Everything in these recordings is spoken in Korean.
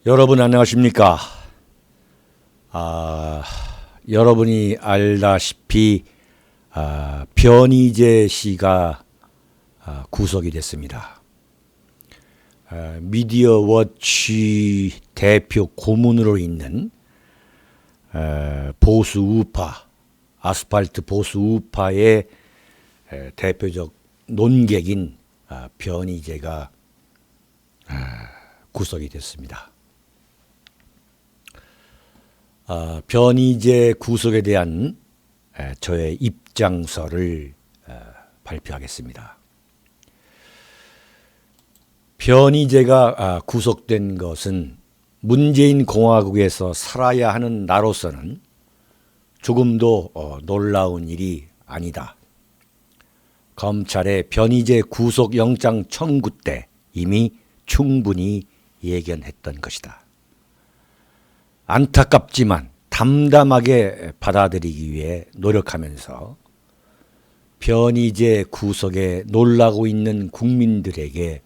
여러분 안녕하십니까? 여러분이 알다시피 변희재 씨가 구속이 됐습니다. 미디어워치 대표 고문으로 있는 보수 우파, 아스팔트 보수 우파의 대표적 논객인 변희재가 구속이 됐습니다. 변희재 구속에 대한 저의 입장서를 발표하겠습니다. 변희재가 구속된 것은 문재인 공화국에서 살아야 하는 나로서는 조금도 놀라운 일이 아니다. 검찰의 변희재 구속영장 청구 때 이미 충분히 예견했던 것이다. 안타깝지만 담담하게 받아들이기 위해 노력하면서 변희재 구속에 놀라고 있는 국민들에게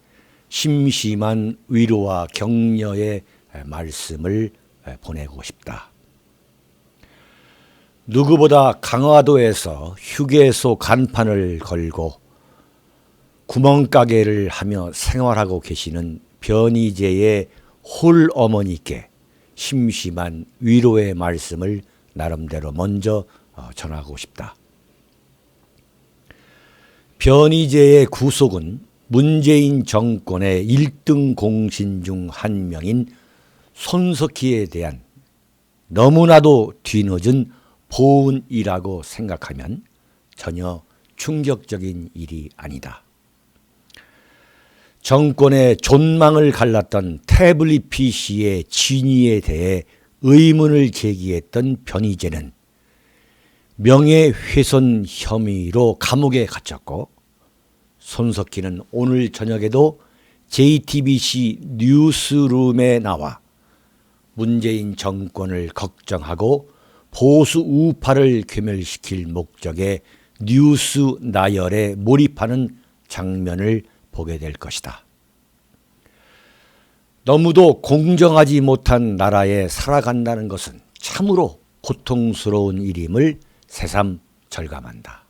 심심한 위로와 격려의 말씀을 보내고 싶다. 누구보다 강화도에서 휴게소 간판을 걸고 구멍가게를 하며 생활하고 계시는 변희재의 홀어머니께 심심한 위로의 말씀을 나름대로 먼저 전하고 싶다. 변희재의 구속은 문재인 정권의 1등 공신 중 한 명인 손석희에 대한 너무나도 뒤늦은 보은이라고 생각하면 전혀 충격적인 일이 아니다. 정권의 존망을 갈랐던 태블릿 PC의 진위에 대해 의문을 제기했던 변희재는 명예훼손 혐의로 감옥에 갇혔고 손석희는 오늘 저녁에도 JTBC 뉴스룸에 나와 문재인 정권을 걱정하고 보수 우파를 괴멸시킬 목적의 뉴스 나열에 몰입하는 장면을 보게 될 것이다. 너무도 공정하지 못한 나라에 살아간다는 것은 참으로 고통스러운 일임을 새삼 절감한다.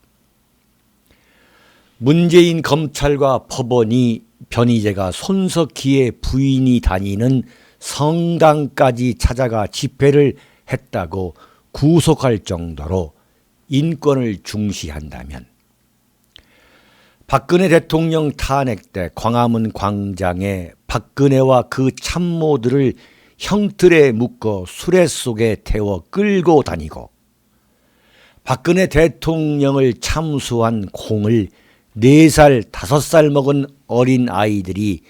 문재인 검찰과 법원이 변희재가 손석희의 부인이 다니는 성당까지 찾아가 집회를 했다고 구속할 정도로 인권을 중시한다면 박근혜 대통령 탄핵 때 광화문 광장에 박근혜와 그 참모들을 형틀에 묶어 수레 속에 태워 끌고 다니고 박근혜 대통령을 참수한 콩을 4살, 5살 먹은 어린 아이들이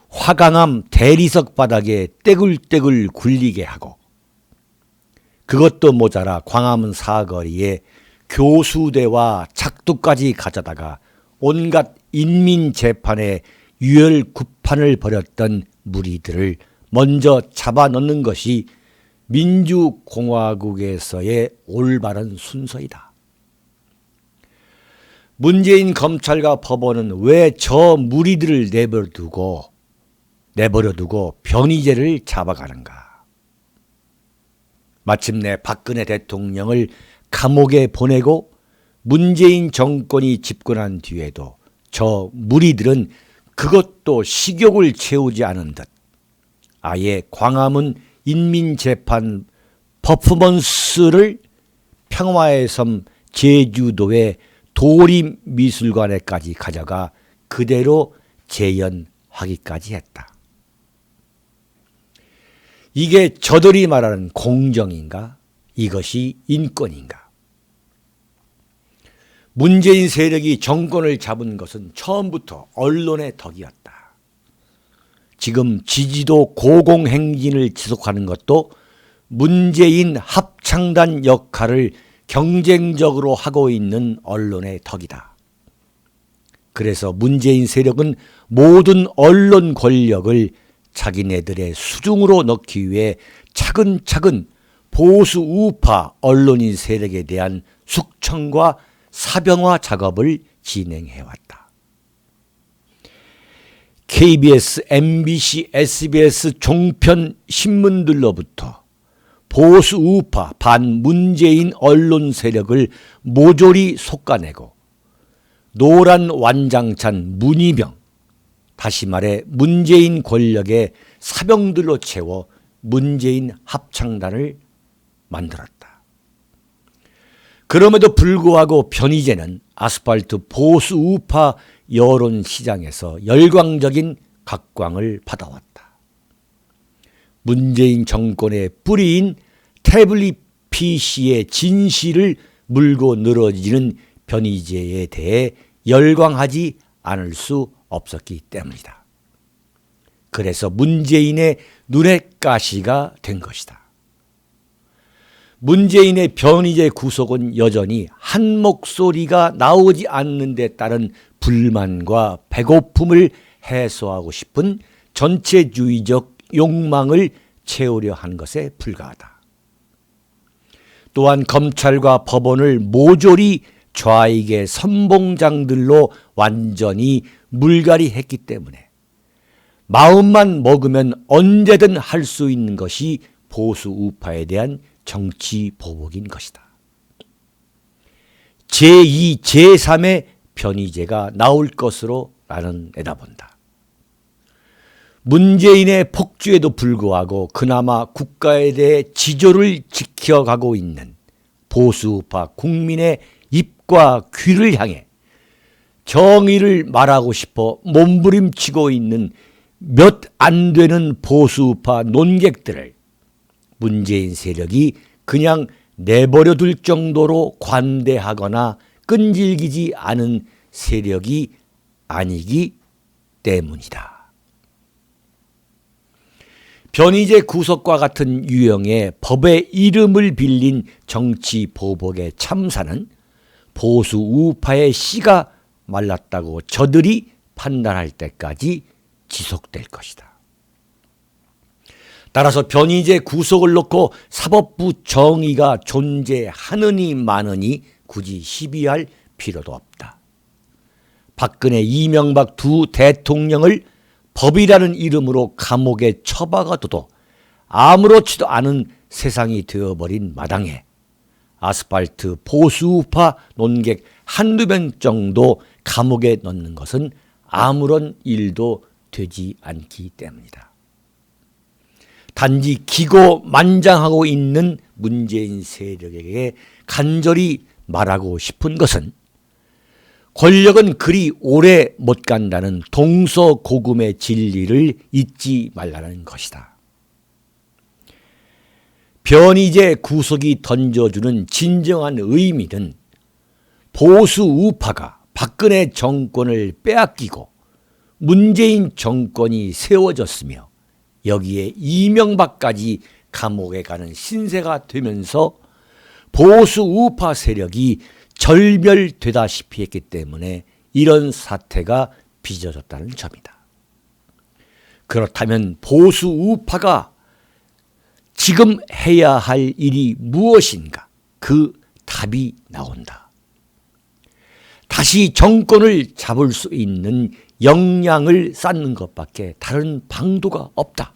화강암 대리석 바닥에 떼굴떼굴 굴리게 하고 그것도 모자라 광화문 사거리에 교수대와 착도까지 가져다가 온갖 인민재판에 유혈구판을 벌였던 무리들을 먼저 잡아넣는 것이 민주공화국에서의 올바른 순서이다. 문재인 검찰과 법원은 왜 저 무리들을 내버려두고 변희재를 잡아가는가? 마침내 박근혜 대통령을 감옥에 보내고 문재인 정권이 집권한 뒤에도 저 무리들은 그것도 식욕을 채우지 않은 듯 아예 광화문 인민재판 퍼포먼스를 평화의 섬 제주도의 도림미술관에까지 가져가 그대로 재연하기까지 했다. 이게 저들이 말하는 공정인가? 이것이 인권인가? 문재인 세력이 정권을 잡은 것은 처음부터 언론의 덕이었다. 지금 지지도 고공행진을 지속하는 것도 문재인 합창단 역할을 경쟁적으로 하고 있는 언론의 덕이다. 그래서 문재인 세력은 모든 언론 권력을 자기네들의 수중으로 넣기 위해 차근차근 보수 우파 언론인 세력에 대한 숙청과 사병화 작업을 진행해왔다. KBS, MBC, SBS 종편 신문들로부터 보수 우파 반문재인 언론 세력을 모조리 솎아내고 노란 완장찬 문희병, 다시 말해 문재인 권력의 사병들로 채워 문재인 합창단을 만들었다. 그럼에도 불구하고 변희재는 아스팔트 보수 우파 여론 시장에서 열광적인 각광을 받아왔다. 문재인 정권의 뿌리인 태블릿 PC의 진실을 물고 늘어지는 변희재에 대해 열광하지 않을 수 없었기 때문이다. 그래서 문재인의 눈의 가시가 된 것이다. 문재인의 변희재 구속은 여전히 한 목소리가 나오지 않는 데 따른 불만과 배고픔을 해소하고 싶은 전체주의적 욕망을 채우려 한 것에 불과하다. 또한 검찰과 법원을 모조리 좌익의 선봉장들로 완전히 물갈이했기 때문에 마음만 먹으면 언제든 할 수 있는 것이 보수 우파에 대한 정치 보복인 것이다. 제2, 제3의 변희재가 나올 것으로 나는 내다본다. 문재인의 폭주에도 불구하고 그나마 국가에 대해 지조를 지켜가고 있는 보수 우파 국민의 입과 귀를 향해 정의를 말하고 싶어 몸부림치고 있는 몇 안 되는 보수 우파 논객들을 문재인 세력이 그냥 내버려 둘 정도로 관대하거나 끈질기지 않은 세력이 아니기 때문이다. 변희재 구속과 같은 유형의 법의 이름을 빌린 정치 보복의 참사는 보수 우파의 씨가 말랐다고 저들이 판단할 때까지 지속될 것이다. 따라서 변희재 구속을 놓고 사법부 정의가 존재하느니 마느니 굳이 시비할 필요도 없다. 박근혜, 이명박 두 대통령을 법이라는 이름으로 감옥에 처박아둬도 아무렇지도 않은 세상이 되어버린 마당에 아스팔트 보수우파 논객 한두 명 정도 감옥에 넣는 것은 아무런 일도 되지 않기 때문이다. 단지 기고만장하고 있는 문재인 세력에게 간절히 말하고 싶은 것은 권력은 그리 오래 못 간다는 동서고금의 진리를 잊지 말라는 것이다. 변희재 구속이 던져주는 진정한 의미는 보수 우파가 박근혜 정권을 빼앗기고 문재인 정권이 세워졌으며 여기에 이명박까지 감옥에 가는 신세가 되면서 보수 우파 세력이 절멸되다시피 했기 때문에 이런 사태가 빚어졌다는 점이다. 그렇다면 보수 우파가 지금 해야 할 일이 무엇인가? 그 답이 나온다. 다시 정권을 잡을 수 있는 역량을 쌓는 것밖에 다른 방도가 없다.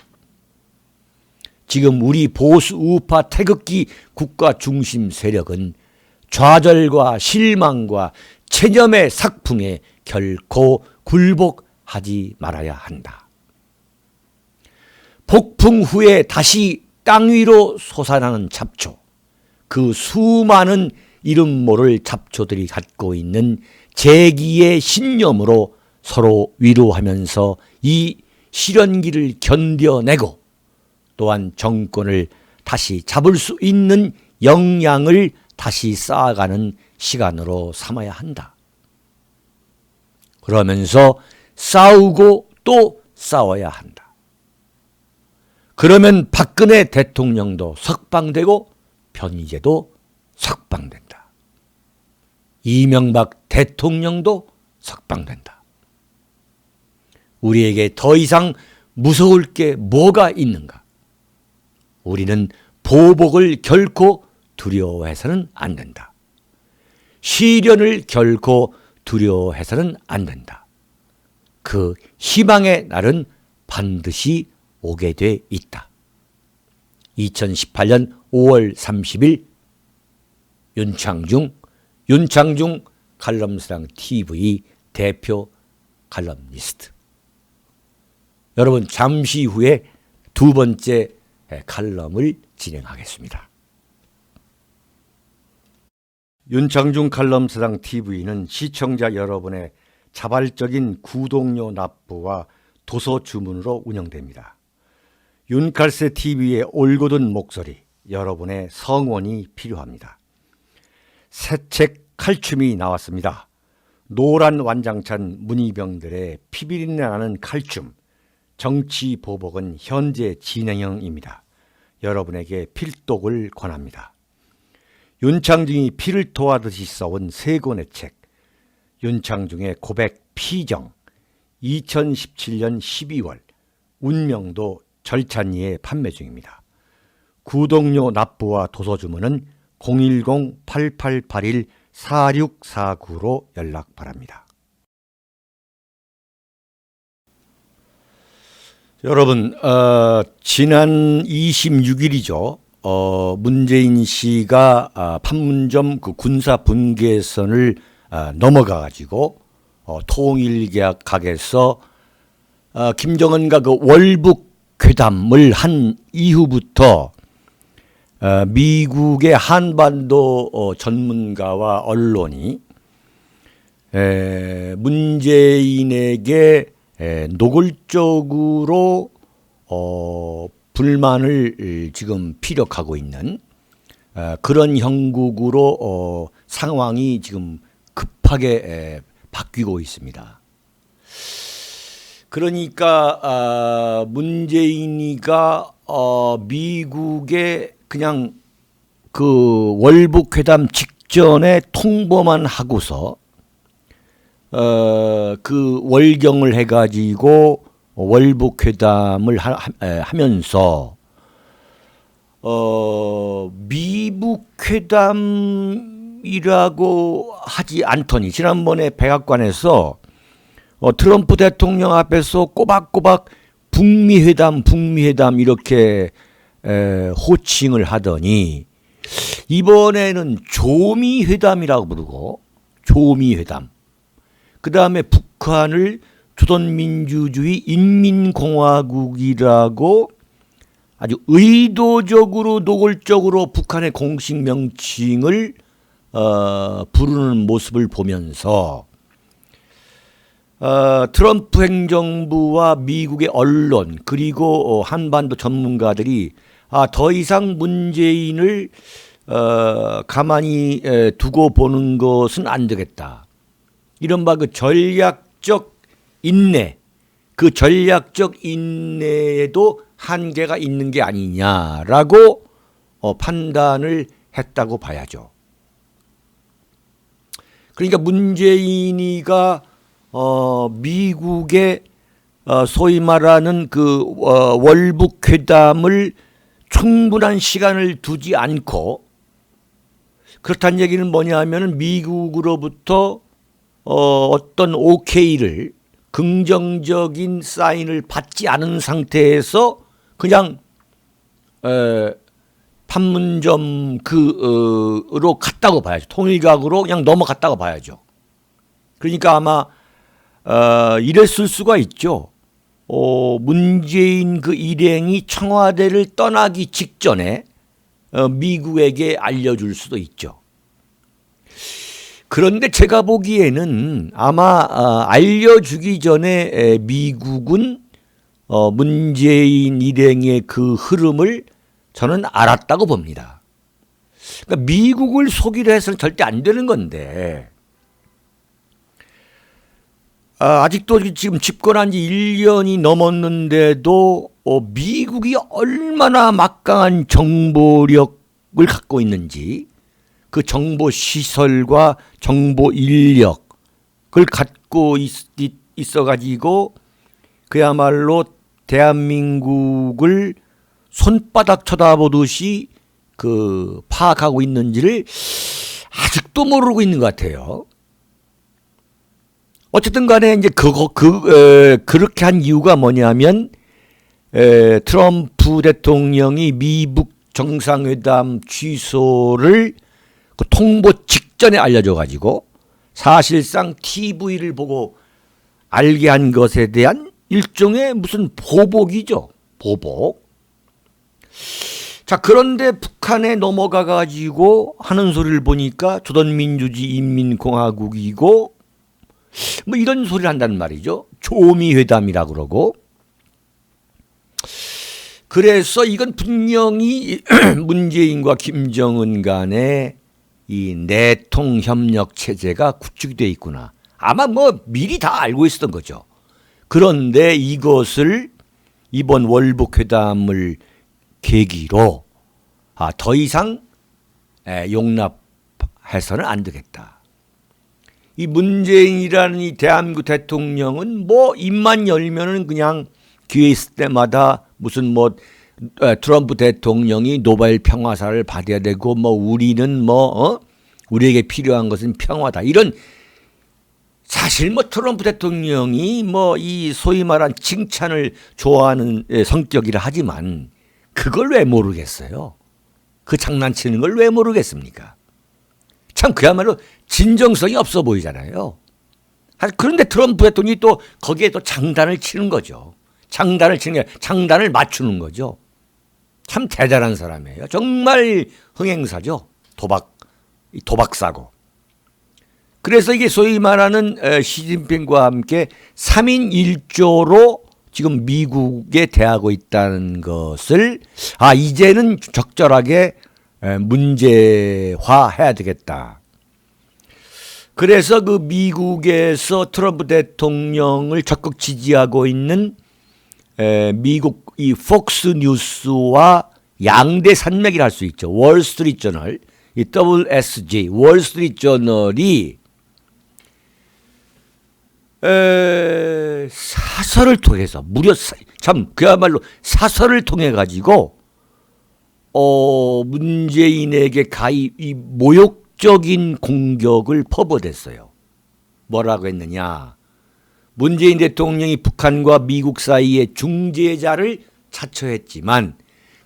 지금 우리 보수 우파 태극기 국가 중심 세력은 좌절과 실망과 체념의 삭풍에 결코 굴복하지 말아야 한다. 폭풍 후에 다시 땅 위로 솟아나는 잡초, 그 수많은 이름 모를 잡초들이 갖고 있는 재기의 신념으로 서로 위로하면서 이 시련기를 견뎌내고 또한 정권을 다시 잡을 수 있는 역량을 다시 쌓아가는 시간으로 삼아야 한다. 그러면서 싸우고 또 싸워야 한다. 그러면 박근혜 대통령도 석방되고 변희재도 석방된다. 이명박 대통령도 석방된다. 우리에게 더 이상 무서울 게 뭐가 있는가? 우리는 보복을 결코 두려워해서는 안 된다. 시련을 결코 두려워해서는 안 된다. 그 희망의 날은 반드시 오게 돼 있다. 2018년 5월 30일 윤창중 칼럼스랑 TV 대표 칼럼니스트. 여러분, 잠시 후에 두 번째 칼럼을 진행하겠습니다. 윤창중 칼럼스랑 TV는 시청자 여러분의 자발적인 구독료 납부와 도서 주문으로 운영됩니다. 윤칼세 TV의 올곧은 목소리, 여러분의 성원이 필요합니다. 새 책 칼춤이 나왔습니다. 노란 완장찬 문희병들의 피비린내 나는 칼춤, 정치 보복은 현재 진행형입니다. 여러분에게 필독을 권합니다. 윤창중이 피를 토하듯이 써온 세 권의 책, 윤창중의 고백 피정, 2017년 12월 운명도 절찬리에 판매 중입니다. 구독료 납부와 도서 주문은 010-8881-4649로 연락 바랍니다. 여러분, 지난 26일이죠. 문재인 씨가 판문점 그 군사 분계선을 넘어가가지고 통일각에서 김정은과 그 월북 회담을 한 이후부터 미국의 한반도 전문가와 언론이 문재인에게 노골적으로 불만을 지금 피력하고 있는 그런 형국으로 상황이 지금 급하게 바뀌고 있습니다. 그러니까 문재인이가 미국에 그냥 그 월북회담 직전에 통보만 하고서 그 월경을 해가지고 월북회담을 하면서 미북회담이라고 하지 않더니 지난번에 백악관에서 트럼프 대통령 앞에서 꼬박꼬박 북미회담 이렇게 호칭을 하더니 이번에는 조미회담이라고 부르고 조미회담. 그 다음에 북한을 조선민주주의 인민공화국이라고 아주 의도적으로 노골적으로 북한의 공식 명칭을 부르는 모습을 보면서 트럼프 행정부와 미국의 언론 그리고 한반도 전문가들이 더 이상 문재인을 가만히 두고 보는 것은 안 되겠다. 이른바 그 전략적 인내, 그 전략적 인내에도 한계가 있는 게 아니냐라고 판단을 했다고 봐야죠. 그러니까 문재인이가 미국의 소위 말하는 그 월북회담을 충분한 시간을 두지 않고, 그렇다는 얘기는 뭐냐 하면은 미국으로부터 어떤 OK를, 긍정적인 사인을 받지 않은 상태에서 그냥 판문점 으로 갔다고 봐야죠. 통일각으로 그냥 넘어갔다고 봐야죠. 그러니까 아마 이랬을 수가 있죠. 문재인 그 일행이 청와대를 떠나기 직전에 미국에게 알려줄 수도 있죠. 그런데 제가 보기에는 아마 알려주기 전에 미국은 문재인 일행의 그 흐름을 저는 알았다고 봅니다. 그러니까 미국을 속이려 해서는 절대 안 되는 건데, 아직도 지금 집권한 지 1년이 넘었는데도 미국이 얼마나 막강한 정보력을 갖고 있는지, 그 정보 시설과 정보 인력을 갖고 있어가지고 그야말로 대한민국을 손바닥 쳐다보듯이 그 파악하고 있는지를 아직도 모르고 있는 것 같아요. 어쨌든 간에 이제 그렇게 한 이유가 뭐냐면, 트럼프 대통령이 미국 정상회담 취소를 그 통보 직전에 알려줘가지고 사실상 TV를 보고 알게 한 것에 대한 일종의 무슨 보복이죠. 보복. 자, 그런데 북한에 넘어가가지고 하는 소리를 보니까 조선민주주의 인민공화국이고 뭐 이런 소리를 한단 말이죠. 조미회담이라고 그러고. 그래서 이건 분명히 문재인과 김정은 간의 이 내통 협력 체제가 구축이 돼 있구나. 아마 뭐 미리 다 알고 있었던 거죠. 그런데 이것을 이번 월북회담을 계기로 더 이상 용납해서는 안 되겠다. 이 문재인이라는 이 대한민국 대통령은 뭐 입만 열면은 그냥 기회 있을 때마다 무슨 뭐 트럼프 대통령이 노벨 평화상을 받아야 되고 뭐 우리는 우리에게 필요한 것은 평화다. 이런 사실 뭐 트럼프 대통령이 뭐 이 소위 말한 칭찬을 좋아하는 성격이라 하지만 그걸 왜 모르겠어요? 그 장난치는 걸 왜 모르겠습니까? 참 그야말로 진정성이 없어 보이잖아요. 그런데 트럼프 대통령이 또 거기에 또 장단을 치는 거죠. 장단을 맞추는 거죠. 참 대단한 사람이에요. 정말 흥행사죠. 도박사고. 그래서 이게 소위 말하는 시진핑과 함께 3인 1조로 지금 미국에 대하고 있다는 것을 이제는 적절하게 문제화해야 되겠다. 그래서 그 미국에서 트럼프 대통령을 적극 지지하고 있는 미국 이 폭스 뉴스와 양대 산맥이라 할 수 있죠. 월스트리트 저널, 이 WSJ 월스트리트 저널이 사설을 통해서 무려 참 그야말로 사설을 통해 가지고 문재인에게 이 모욕적인 공격을 퍼부었어요. 뭐라고 했느냐? 문재인 대통령이 북한과 미국 사이의 중재자를 자처했지만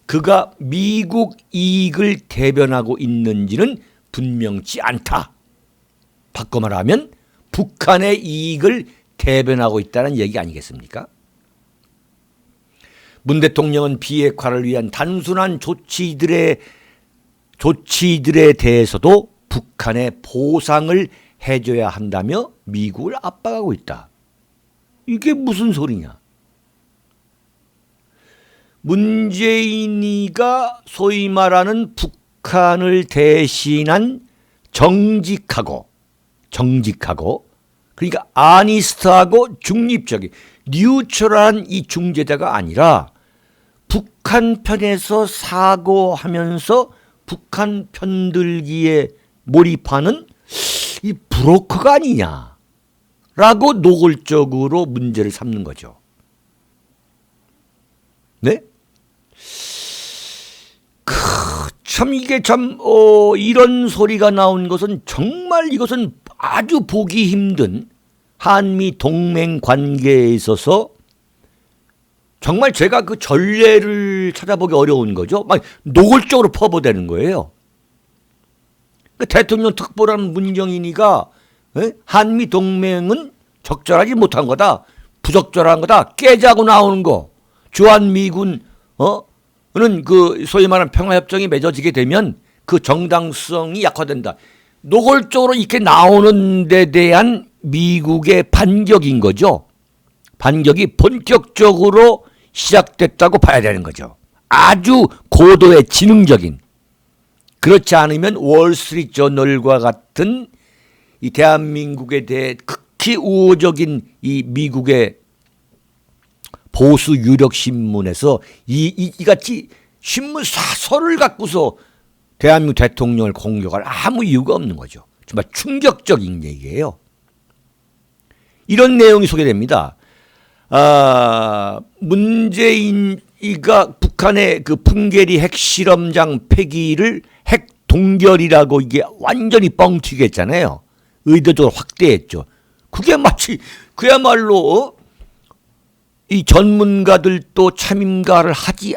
그가 미국 이익을 대변하고 있는지는 분명치 않다. 바꿔 말하면 북한의 이익을 대변하고 있다는 얘기 아니겠습니까? 문 대통령은 비핵화를 위한 단순한 조치들에 대해서도 북한에 보상을 해줘야 한다며 미국을 압박하고 있다. 이게 무슨 소리냐? 문재인이가 소위 말하는 북한을 대신한 정직하고 그러니까 아니스트하고 중립적인 뉴트럴한 이 중재자가 아니라 북한 편에서 사고하면서 북한 편들기에 몰입하는 이 브로커가 아니냐라고 노골적으로 문제를 삼는 거죠. 네? 참 이게 참 이런 소리가 나온 것은 정말 이것은 아주 보기 힘든 한미 동맹 관계에 있어서 정말 제가 그 전례를 찾아보기 어려운 거죠. 막 노골적으로 퍼부대는 거예요. 대통령 특보라는 문정인이가 한미 동맹은 적절하지 못한 거다, 부적절한 거다, 깨자고 나오는 거. 주한미군 는 그 소위 말하는 평화협정이 맺어지게 되면 그 정당성이 약화된다. 노골적으로 이렇게 나오는 데 대한 미국의 반격인 거죠. 반격이 본격적으로 시작됐다고 봐야 되는 거죠. 아주 고도의 지능적인. 그렇지 않으면 월스트리트 저널과 같은 이 대한민국에 대해 극히 우호적인 이 미국의 보수 유력 신문에서 이같이 신문 사설을 갖고서 대한민국 대통령을 공격할 아무 이유가 없는 거죠. 정말 충격적인 얘기예요. 이런 내용이 소개됩니다. 문재인이가 북한의 그 풍계리 핵실험장 폐기를 핵 동결이라고 이게 완전히 뻥튀기했잖아요. 의도적으로 확대했죠. 그게 마치 그야말로 이 전문가들도 참가를 하지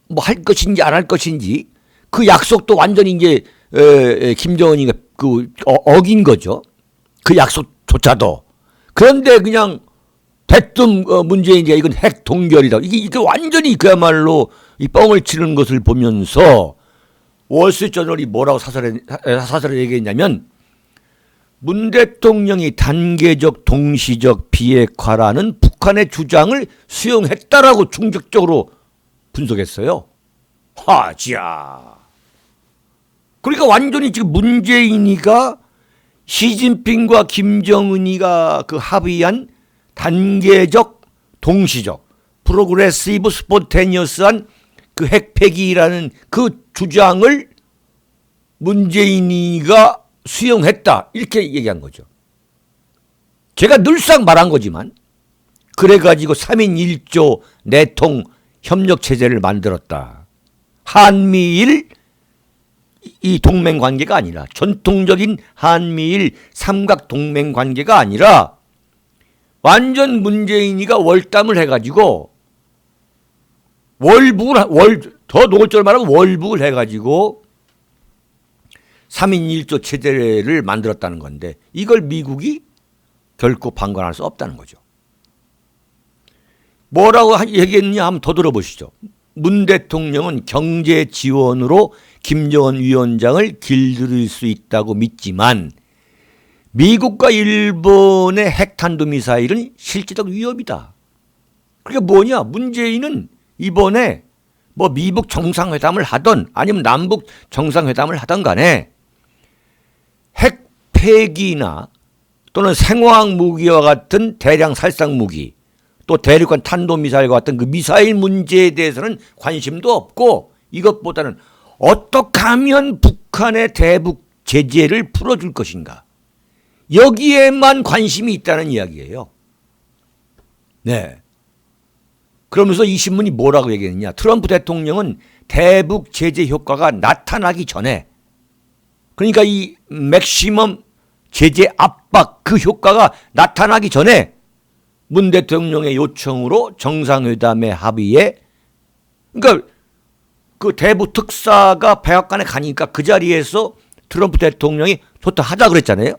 뭐 할 것인지 안 할 것인지 그 약속도 완전히 이제 김정은이가 어긴 거죠. 그 약속조차도. 그런데 그냥 대뜸 문재인이 이건 핵 동결이다. 이게 완전히 그야말로 이 뻥을 치는 것을 보면서 월스트리트저널이 뭐라고 사설을 얘기했냐면 문 대통령이 단계적 동시적 비핵화라는 북한의 주장을 수용했다라고 충격적으로 분석했어요. 하지야. 그러니까 완전히 지금 문재인이가 시진핑과 김정은이가 그 합의한 단계적 동시적 프로그레시브 스폰테니어스한 그 핵폐기라는 그 주장을 문재인이가 수용했다 이렇게 얘기한 거죠. 제가 늘상 말한 거지만 그래가지고 3인 1조 내통 협력체제를 만들었다. 한미일 이 동맹관계가 아니라 전통적인 한미일 삼각동맹관계가 아니라 완전 문재인이가 월담을 해가지고 더 노골적으로 말하면 월북을 해가지고 3인 1조 체제를 만들었다는 건데 이걸 미국이 결코 방관할 수 없다는 거죠. 뭐라고 얘기했느냐 한번 더 들어보시죠. 문 대통령은 경제 지원으로 김정은 위원장을 길들일 수 있다고 믿지만 미국과 일본의 핵탄도미사일은 실제적 위협이다. 그게 뭐냐? 문재인은 이번에 뭐 미북 정상회담을 하던 아니면 남북 정상회담을 하던 간에 핵 폐기나 또는 생화학 무기와 같은 대량 살상 무기 또 대륙간 탄도미사일과 같은 그 미사일 문제에 대해서는 관심도 없고 이것보다는 어떻게 하면 북한의 대북 제재를 풀어줄 것인가 여기에만 관심이 있다는 이야기예요. 네. 그러면서 이 신문이 뭐라고 얘기했느냐. 트럼프 대통령은 대북 제재 효과가 나타나기 전에 그러니까 이 맥시멈 제재 압박 그 효과가 나타나기 전에 문 대통령의 요청으로 정상회담의 합의에 그러니까 그 대북 특사가 백악관에 가니까 그 자리에서 트럼프 대통령이 좋다 하자 그랬잖아요.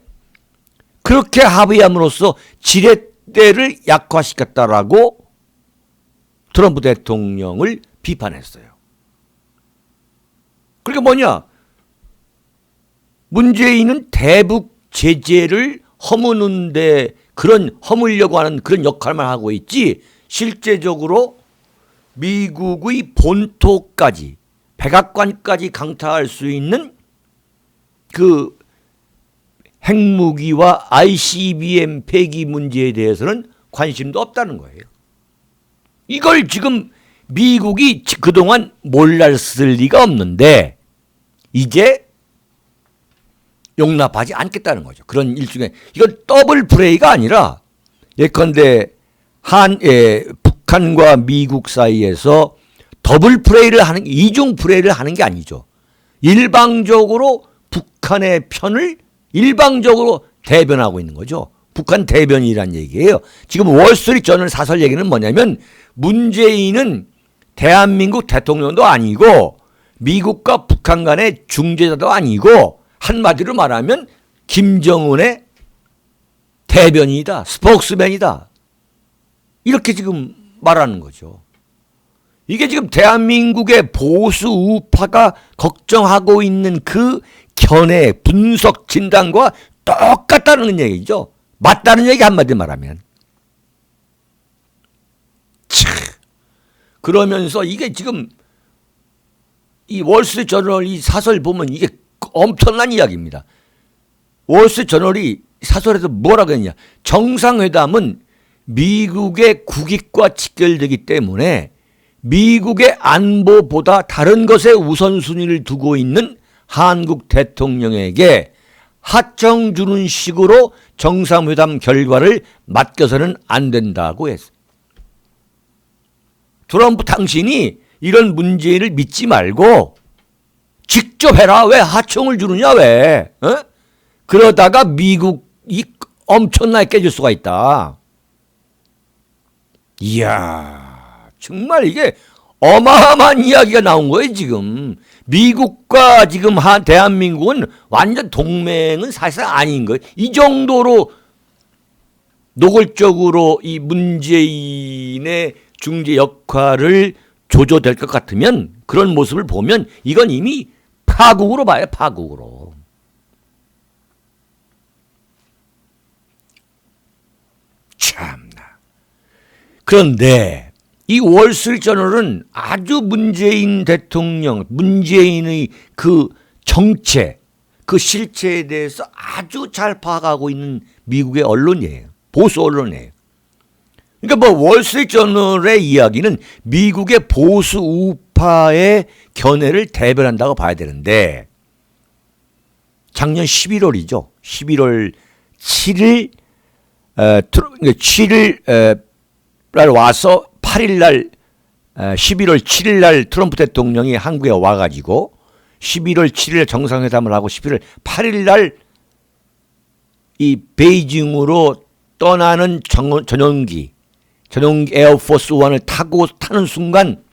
그렇게 합의함으로써 지렛대를 약화시켰다라고 트럼프 대통령을 비판했어요. 그러니까 뭐냐? 문재인은 대북 제재를 허무는데 그런 허물려고 하는 그런 역할만 하고 있지 실제적으로 미국의 본토까지 백악관까지 강타할 수 있는 그 핵무기와 ICBM 폐기 문제에 대해서는 관심도 없다는 거예요. 이걸 지금 미국이 그동안 몰랐을 리가 없는데 이제 용납하지 않겠다는 거죠. 그런 일종의 이건 더블 플레이가 아니라 예컨대 북한과 미국 사이에서 더블 플레이를 하는 이중 플레이를 하는 게 아니죠. 일방적으로 북한의 편을 일방적으로 대변하고 있는 거죠. 북한 대변이란 얘기예요. 지금 월스트리트 저널 사설 얘기는 뭐냐면 문재인은 대한민국 대통령도 아니고 미국과 북한 간의 중재자도 아니고 한마디로 말하면 김정은의 대변인이다. 스포크스맨이다. 이렇게 지금 말하는 거죠. 이게 지금 대한민국의 보수 우파가 걱정하고 있는 그 견해, 분석, 진단과 똑같다는 얘기죠. 맞다는 얘기 한마디 말하면. 그러면서 이게 지금 이 월스트리트 저널 이 사설 보면 이게 엄청난 이야기입니다. 월스트리트 저널이 사설에서 뭐라고 했냐. 정상회담은 미국의 국익과 직결되기 때문에 미국의 안보보다 다른 것에 우선순위를 두고 있는 한국 대통령에게 하청 주는 식으로 정상회담 결과를 맡겨서는 안 된다고 했어요. 트럼프 당신이 이런 문재인을 믿지 말고 직접 해라. 왜 하청을 주느냐 왜? 그러다가 미국이 엄청나게 깨질 수가 있다. 이야, 정말 이게 어마어마한 이야기가 나온 거예요, 지금. 미국과 지금 대한민국은 완전 동맹은 사실상 아닌 거예요. 이 정도로 노골적으로 이 문재인의 중재 역할을 조져될 것 같으면, 그런 모습을 보면 이건 이미 파국으로 봐요, 파국으로. 참나. 그런데 이 월스트리트저널은 아주 문재인 대통령, 문재인의 그 정책, 그 실체에 대해서 아주 잘 파악하고 있는 미국의 언론이에요. 보수 언론이에요. 그러니까 뭐 월스트리트저널의 이야기는 미국의 보수 우파의 견해를 대변한다고 봐야 되는데, 작년 11월이죠. 11월 7일 7일 날 와서 8일 날 11월 7일 날 트럼프 대통령이 한국에 와가지고 11월 7일 정상회담을 하고 11월 8일 날 이 베이징으로 떠나는 전용기 에어포스 1을 타는 순간,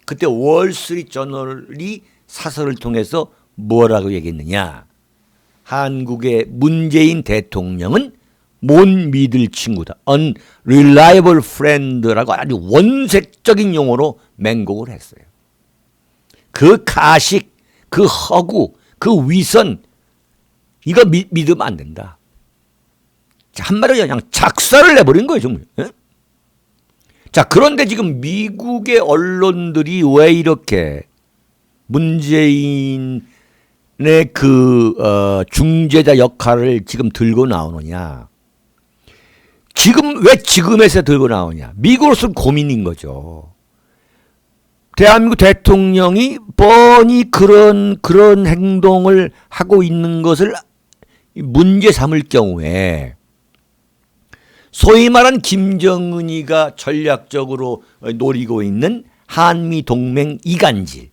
그때 월스트리트저널이 사설을 통해서 뭐라고 얘기했느냐. 한국의 문재인 대통령은 못 믿을 친구다. unreliable friend라고 아주 원색적인 용어로 맹곡을 했어요. 그 가식, 그 허구, 그 위선, 이거 믿으면 안 된다. 한마디로 그냥 작살을 내버린 거예요, 정말. 예? 자, 그런데 지금 미국의 언론들이 왜 이렇게 문재인의 중재자 역할을 지금 들고 나오느냐. 왜 지금에서 들고 나오냐. 미국으로서는 고민인 거죠. 대한민국 대통령이 뻔히 그런 행동을 하고 있는 것을 문제 삼을 경우에, 소위 말한 김정은이가 전략적으로 노리고 있는 한미 동맹 이간질,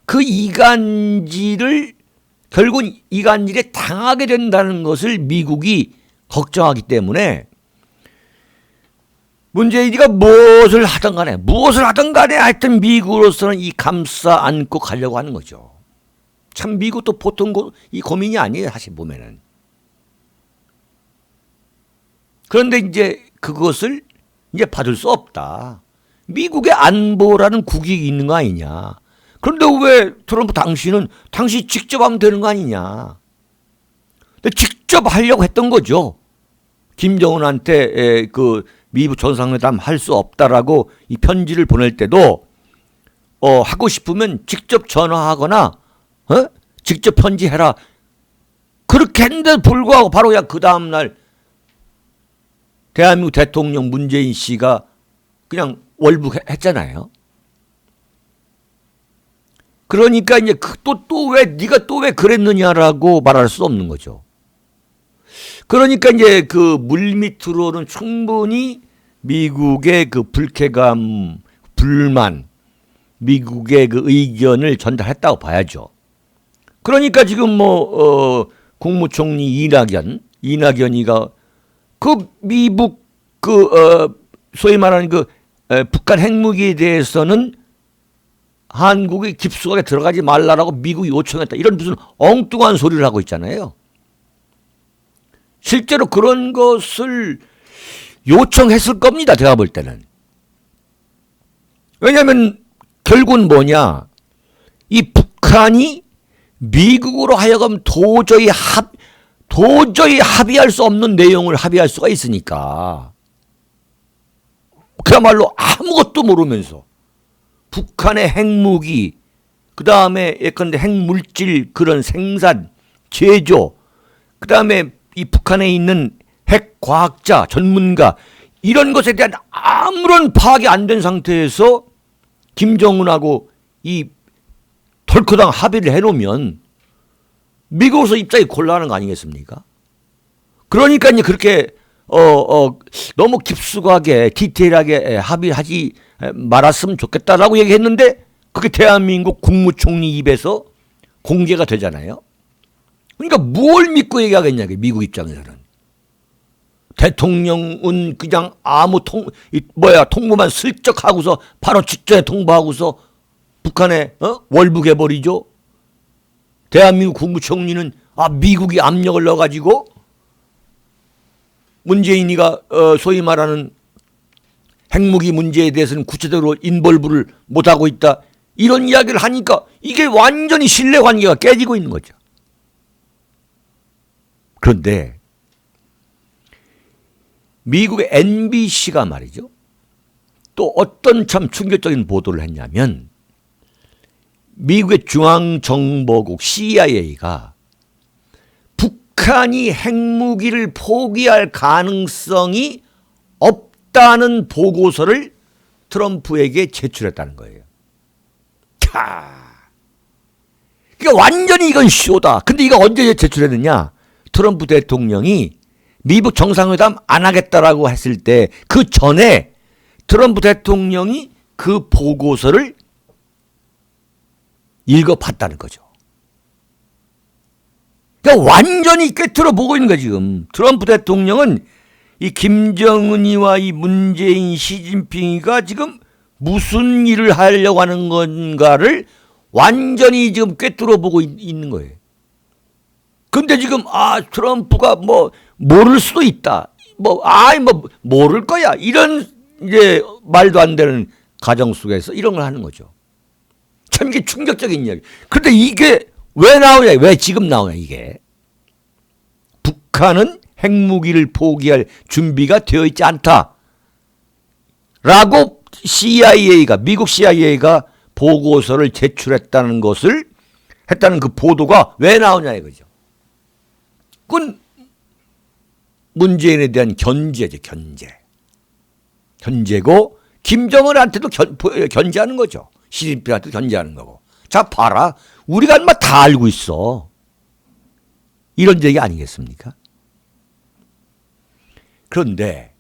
그 이간질을 결국 이간질에 당하게 된다는 것을 미국이 걱정하기 때문에, 문재인이가 무엇을 하든 간에 하여튼 미국으로서는 이 감싸 안고 가려고 하는 거죠. 참 미국도 보통 이 고민이 아니에요, 사실 보면은. 그런데 이제 그것을 이제 받을 수 없다. 미국의 안보라는 국익이 있는 거 아니냐. 그런데 왜 트럼프 당신이 직접 하면 되는 거 아니냐. 근데 직접 하려고 했던 거죠. 김정은한테 그 미국 정상회담 할 수 없다라고 이 편지를 보낼 때도 하고 싶으면 직접 전화하거나 직접 편지해라. 그렇게 했는데 불구하고 바로 그 다음날 대한민국 대통령 문재인 씨가 그냥 월북했잖아요. 그러니까 이제 네가 또 왜 그랬느냐라고 말할 수 없는 거죠. 그러니까 이제 그 물밑으로는 충분히 미국의 그 불쾌감, 불만, 미국의 그 의견을 전달했다고 봐야죠. 그러니까 지금 국무총리 이낙연이가 그 미국 소위 말하는 북한 핵무기에 대해서는 한국이 깊숙하게 들어가지 말라라고 미국이 요청했다. 이런 무슨 엉뚱한 소리를 하고 있잖아요. 실제로 그런 것을 요청했을 겁니다. 제가 볼 때는. 왜냐하면 결국은 뭐냐. 이 북한이 미국으로 하여금 도저히 합의할 수 없는 내용을 합의할 수가 있으니까. 그야말로 아무것도 모르면서 북한의 핵무기, 그 다음에 예컨대 핵물질 그런 생산, 제조, 그 다음에 이 북한에 있는 핵과학자, 전문가, 이런 것에 대한 아무런 파악이 안 된 상태에서 김정은하고 이 덜커당 합의를 해놓으면 미국으로서 입장이 곤란한 거 아니겠습니까? 그러니까 이제 그렇게 너무 깊숙하게 디테일하게 합의하지 말았으면 좋겠다라고 얘기했는데, 그게 대한민국 국무총리 입에서 공개가 되잖아요. 그러니까 뭘 믿고 얘기하겠냐, 미국 입장에서는. 대통령은 그냥 아무 통보만 슬쩍 하고서 바로 직전에 통보하고서 북한에 월북해버리죠. 대한민국 국무총리는 미국이 압력을 넣어가지고 문재인이가 소위 말하는 핵무기 문제에 대해서는 구체적으로 인볼브를 못하고 있다. 이런 이야기를 하니까 이게 완전히 신뢰관계가 깨지고 있는 거죠. 그런데 미국의 NBC가 말이죠. 또 어떤 참 충격적인 보도를 했냐면 미국의 중앙정보국 CIA가 북한이 핵무기를 포기할 가능성이 없다는 보고서를 트럼프에게 제출했다는 거예요. 그러니까 완전히 이건 쇼다. 근데 이거 언제 제출했느냐? 트럼프 대통령이 미국 정상회담 안 하겠다라고 했을 때 그 전에 트럼프 대통령이 그 보고서를 읽어봤다는 거죠. 그러니까 완전히 꿰뚫어 보고 있는 거야 지금. 트럼프 대통령은 이 김정은이와 이 문재인, 시진핑이가 지금 무슨 일을 하려고 하는 건가를 완전히 지금 꿰뚫어 보고 있는 거예요. 근데 지금 트럼프가 모를 수도 있다. 모를 거야. 이런 이제 말도 안 되는 가정 속에서 이런 걸 하는 거죠. 참 이게 충격적인 이야기. 그런데 이게 왜 나오냐? 왜 지금 나오냐 이게. 북한은 핵무기를 포기할 준비가 되어 있지 않다. 라고 미국 CIA가 보고서를 제출했다는 것을 했다는 그 보도가 왜 나오냐 이거죠. 그건 문재인에 대한 견제죠. 견제고 김정은한테도 견제하는 거죠. 시진핑한테도 견제하는 거고. 자 봐라. 우리가 인마 다 알고 있어. 이런 얘기 아니겠습니까? 그런데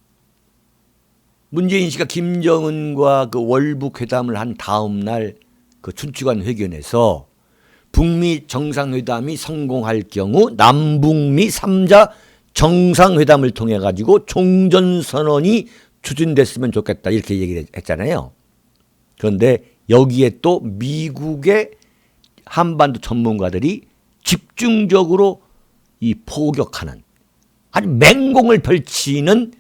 문재인 씨가 김정은과 그 월북 회담을 한 다음 날 그 춘추관 회견에서 북미 정상회담이 성공할 경우 남북미 3자 정상회담을 통해 가지고 종전선언이 추진됐으면 좋겠다 이렇게 얘기를 했잖아요. 그런데 여기에 또 미국의 한반도 전문가들이 집중적으로 이 포격하는 아주 맹공을 펼치는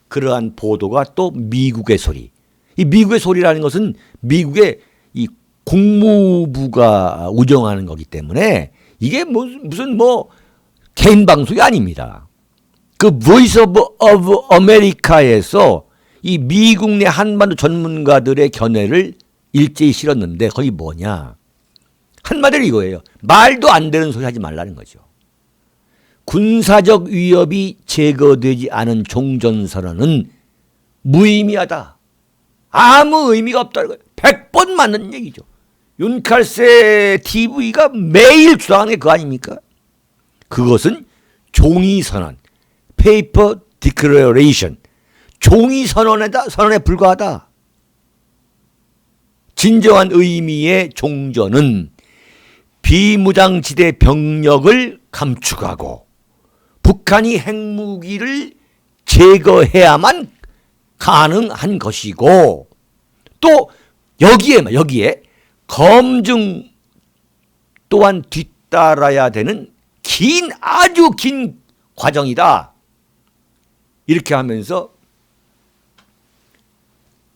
그러한 보도가 또 미국의 소리. 이 미국의 소리라는 것은 미국의 이 국무부가 운영하는 거기 때문에 이게 무슨 개인 방송이 아닙니다. 그 보이스 오브 아메리카에서 이 미국 내 한반도 전문가들의 견해를 일제히 실었는데 거기 뭐냐. 한마디로 이거예요. 말도 안 되는 소리 하지 말라는 거죠. 군사적 위협이 제거되지 않은 종전선언은 무의미하다. 아무 의미가 없다는 거예요. 100번 맞는 얘기죠. 윤칼세 TV가 매일 주장하는 게 그거 아닙니까? 그것은 종이선언, 페이퍼 디클레레이션, 종이선언에 불과하다. 진정한 의미의 종전은 비무장지대 병력을 감축하고 북한이 핵무기를 제거해야만 가능한 것이고 또 여기에 검증 또한 뒤따라야 되는 아주 긴 과정이다. 이렇게 하면서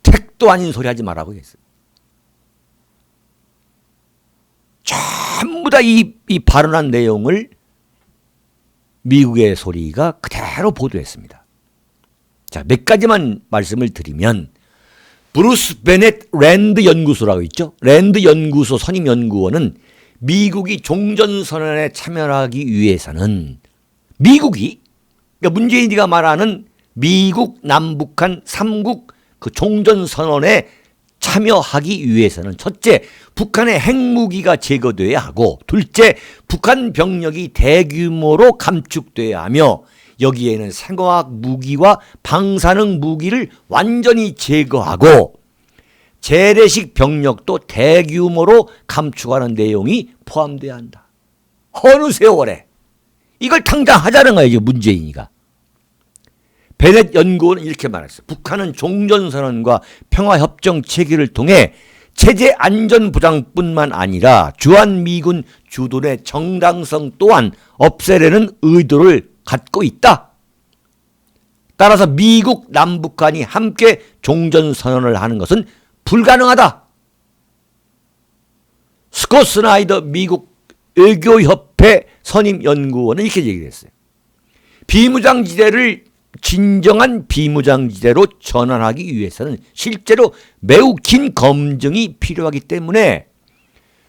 택도 아닌 소리 하지 말라고 했어요. 전부 다 이 발언한 내용을 미국의 소리가 그대로 보도했습니다. 자, 몇 가지만 말씀을 드리면 브루스 베넷 랜드 연구소라고 있죠. 랜드 연구소 선임 연구원은 미국이 종전선언에 참여하기 위해서는 미국이 그러니까 문재인이가 말하는 미국, 남북한 3국 그 종전선언에 참여하기 위해서는 첫째, 북한의 핵무기가 제거돼야 하고 둘째, 북한 병력이 대규모로 감축돼야 하며 여기에는 생화학 무기와 방사능 무기를 완전히 제거하고 재래식 병력도 대규모로 감축하는 내용이 포함돼야 한다. 어느 세월에 이걸 당장 하자는 거예요. 문재인이가. 베넷 연구원은 이렇게 말했어요. 북한은 종전선언과 평화협정 체결을 통해 체제 안전보장뿐만 아니라 주한미군 주둔의 정당성 또한 없애려는 의도를 갖고 있다. 따라서 미국 남북한이 함께 종전선언을 하는 것은 불가능하다. 스콧 스나이더 미국 외교협회 선임연구원은 이렇게 얘기를 했어요. 비무장지대를 진정한 비무장지대로 전환하기 위해서는 실제로 매우 긴 검증이 필요하기 때문에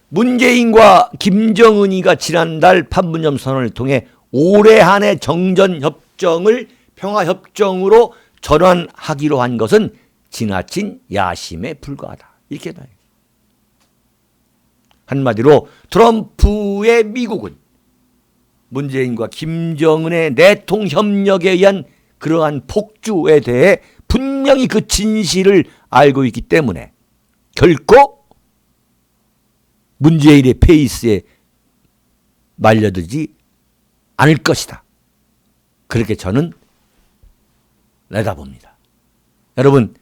문재인과 김정은이가 지난달 판문점 선언을 통해 올해 안에 정전협정을 평화협정으로 전환하기로 한 것은 지나친 야심에 불과하다. 이렇게 말해요. 한마디로 트럼프의 미국은 문재인과 김정은의 내통협력에 의한 그러한 폭주에 대해 분명히 그 진실을 알고 있기 때문에 결코 문재인의 페이스에 말려들지 않을 것이다. 그렇게 저는 내다봅니다. 여러분,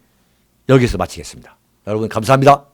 여기서 마치겠습니다. 여러분 감사합니다.